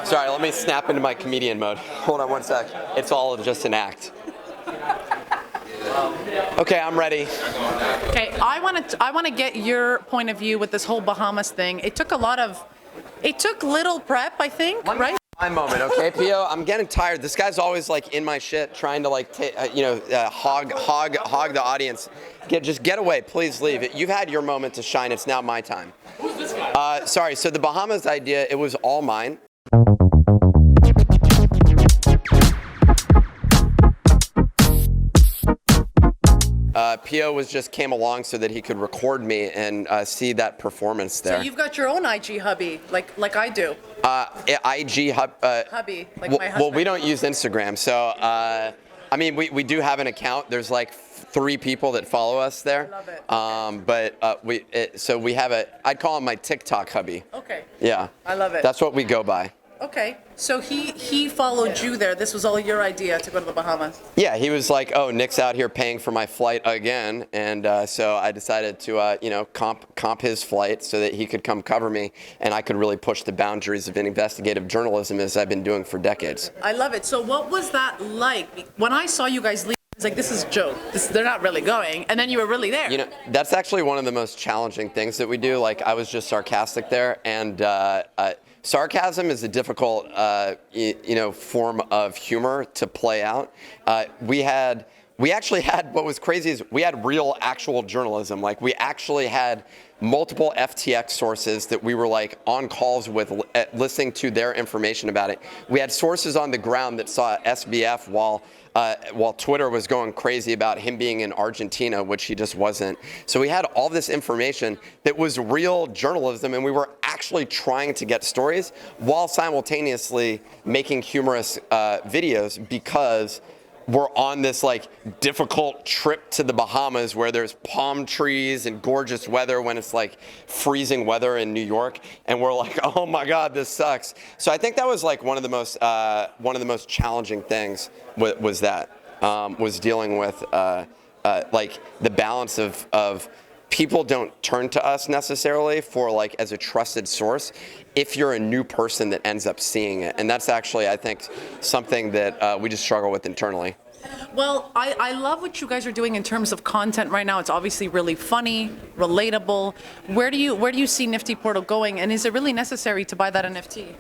Sorry, let me snap into my comedian mode. Hold on one sec. It's all just an act. Okay, I'm ready. Okay, I want to get your point of view with this whole Bahamas thing. It took little prep, I think, right? My moment, okay, Pio? I'm getting tired. This guy's always like in my shit, trying to like, hog the audience. Just get away, please leave. You've had your moment to shine. It's now my time. Who's this guy? Sorry. So the Bahamas idea, it was all mine. Pio just came along so that he could record me and see that performance there. So you've got your own IG hubby, like I do. IG hubby, like my husband. Well, we don't use Instagram, so I mean, we do have an account. There's like 3 people that follow us there. I love it. So we have I'd call him my TikTok hubby. Okay. Yeah. I love it. That's what we go by. Okay, so he followed you there. This was all your idea to go to the Bahamas. Yeah, he was like, "Oh, Nick's out here paying for my flight again," and so I decided to, comp his flight so that he could come cover me, and I could really push the boundaries of investigative journalism as I've been doing for decades. I love it. So what was that like? When I saw you guys leave, I was like, "This is a joke. They're not really going," and then you were really there. That's actually one of the most challenging things that we do. Like, I was just sarcastic there, and sarcasm is a difficult, form of humor to play out. We actually had, what was crazy is we had real, actual journalism. Like, we actually had multiple FTX sources that we were like on calls with, listening to their information about it. We had sources on the ground that saw SBF while Twitter was going crazy about him being in Argentina, which he just wasn't. So we had all this information that was real journalism, and we were actually trying to get stories while simultaneously making humorous videos, because we're on this like difficult trip to the Bahamas where there's palm trees and gorgeous weather when it's like freezing weather in New York, and we're like, oh my God, this sucks. So I think that was like one of the most challenging things was dealing with like the balance of people don't turn to us necessarily for like as a trusted source if you're a new person that ends up seeing it. And that's actually, I think, something that we just struggle with internally. Well, I love what you guys are doing in terms of content right now. It's obviously really funny, relatable. Where do you see Nifty Portal going, and is it really necessary to buy that NFT?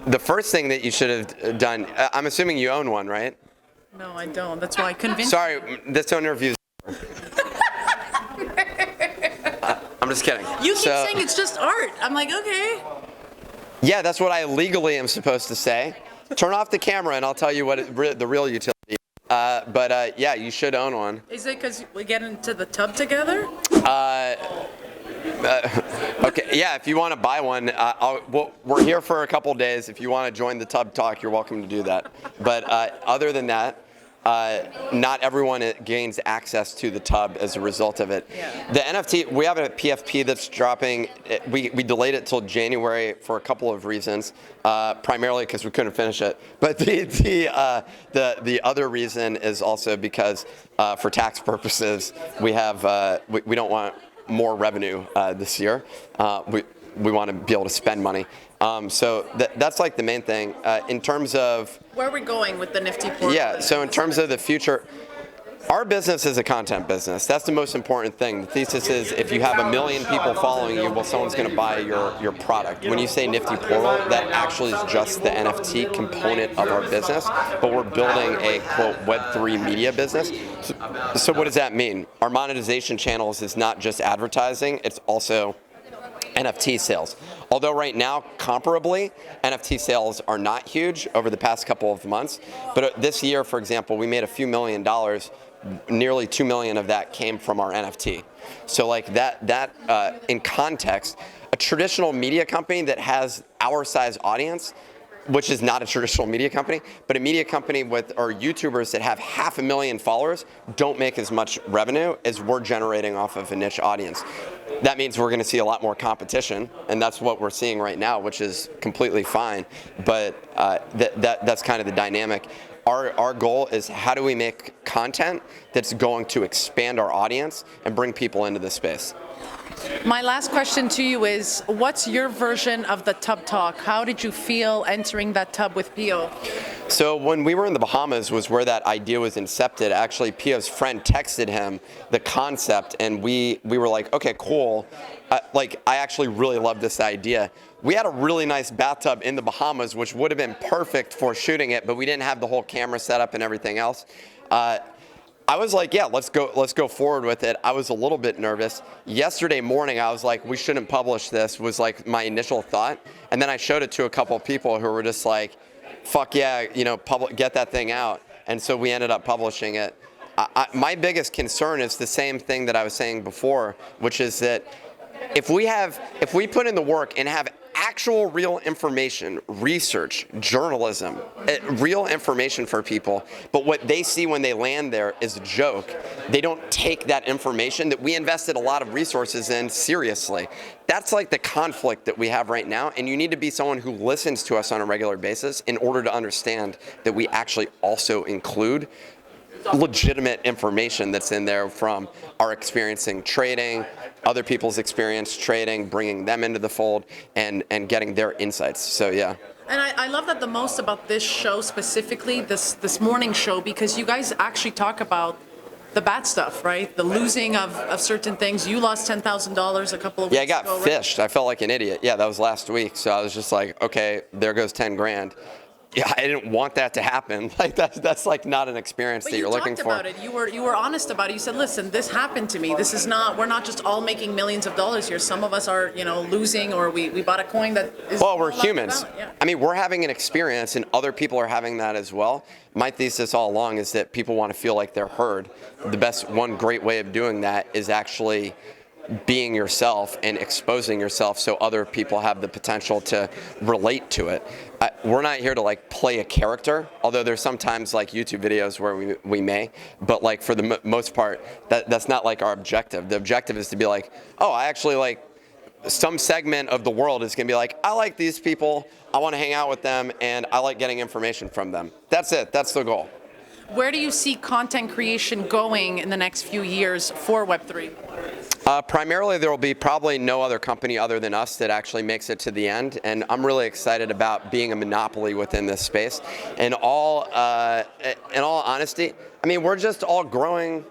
The first thing that you should have done, I'm assuming you own one, right? No, I don't. That's why I convinced you. Sorry, this interview. I'm just kidding. You keep saying it's just art. I'm like, okay. Yeah, that's what I legally am supposed to say. Turn off the camera and I'll tell you what the real utility is. Yeah, you should own one. Is it because we get into the tub together? Okay, yeah, if you want to buy one, we're here for a couple days. If you want to join the Tub Talk, you're welcome to do that. But other than that, not everyone gains access to the tub as a result of it. Yeah. The NFT, we have a PFP that's dropping. We delayed it till January for a couple of reasons, primarily because we couldn't finish it. But the other reason is also because for tax purposes, we don't want more revenue this year. We want to be able to spend money. So that's like the main thing. In terms of where are we going with the Nifty Portal? Yeah, so in terms of the future, our business is a content business. That's the most important thing. The thesis is if you have 1 million people following you, well, someone's going to buy your product. When you say Nifty Portal, that actually is just the NFT component of our business, but we're building a, quote, Web3 media business. So what does that mean? Our monetization channels is not just advertising, it's also NFT sales. Although right now, comparably, NFT sales are not huge over the past couple of months. But this year, for example, we made a few $1 million. Nearly 2 million of that came from our NFT. So like that in context, a traditional media company that has our size audience, which is not a traditional media company, but a media company or YouTubers that have 500,000 followers don't make as much revenue as we're generating off of a niche audience. That means we're going to see a lot more competition, and that's what we're seeing right now, which is completely fine. But that's kind of the dynamic. Our goal is how do we make content that's going to expand our audience and bring people into the space. My last question to you is, what's your version of the tub talk? How did you feel entering that tub with Pio? So when we were in the Bahamas was where that idea was incepted. Actually, Pio's friend texted him the concept, and we were like, okay, cool. I actually really love this idea. We had a really nice bathtub in the Bahamas, which would have been perfect for shooting it, but we didn't have the whole camera set up and everything else. I was like, yeah, let's go forward with it. I was a little bit nervous. Yesterday morning, I was like, we shouldn't publish this, was like my initial thought. And then I showed it to a couple of people who were just like, fuck yeah, get that thing out. And so we ended up publishing it. My biggest concern is the same thing that I was saying before, which is that if we put in the work and have actual real information, research, journalism, real information for people, but what they see when they land there is a joke, they don't take that information that we invested a lot of resources in seriously. That's like the conflict that we have right now, and you need to be someone who listens to us on a regular basis in order to understand that we actually also include legitimate information that's in there from our experience in trading, other people's experience trading, bringing them into the fold, and getting their insights. So yeah. And I love that the most about this show specifically, this morning show, because you guys actually talk about the bad stuff, right? The losing of certain things. You lost $10,000 a couple of weeks ago. Yeah, I got fished. Right? I felt like an idiot. Yeah, that was last week. So I was just like, okay, there goes 10 grand. Yeah, I didn't want that to happen. Like that's like not an experience that you're looking for. But you talked about it. You were honest about it. You said, "Listen, this happened to me. This is not. We're not just all making millions of dollars here. Some of us are, losing, or we bought a coin that is." Well, we're humans. Yeah. I mean, we're having an experience, and other people are having that as well. My thesis all along is that people want to feel like they're heard. One great way of doing that is actually being yourself and exposing yourself so other people have the potential to relate to it. We're not here to like play a character, although there's sometimes like YouTube videos where we may, but like for the most part, that's not like our objective. The objective is to be like, oh, I actually like some segment of the world is gonna be like, I like these people, I wanna hang out with them, and I like getting information from them. That's it, that's the goal. Where do you see content creation going in the next few years for Web3? Primarily, there will be probably no other company other than us that actually makes it to the end, and I'm really excited about being a monopoly within this space. In all honesty, I mean, we're just all growing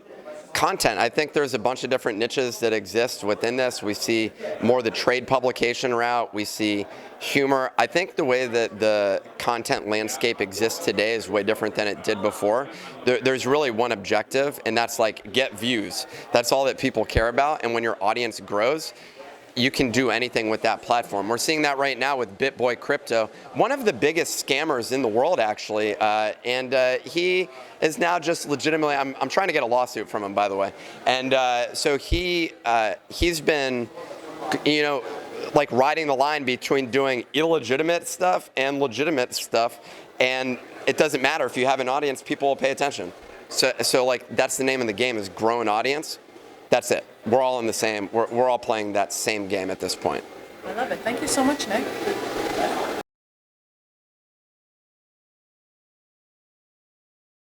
content. I think there's a bunch of different niches that exist within this. We see more the trade publication route. We see humor. I think the way that the content landscape exists today is way different than it did before. There's really one objective, and that's like get views. That's all that people care about, and when your audience grows, you can do anything with that platform. We're seeing that right now with BitBoy Crypto, one of the biggest scammers in the world, actually, and he is now just legitimately, I'm trying to get a lawsuit from him, by the way, and so he's been, like riding the line between doing illegitimate stuff and legitimate stuff, and it doesn't matter if you have an audience, people will pay attention. So like that's the name of the game, is grow an audience. That's it. We're all in the same. We're all playing that same game at this point. I love it. Thank you so much, Nick.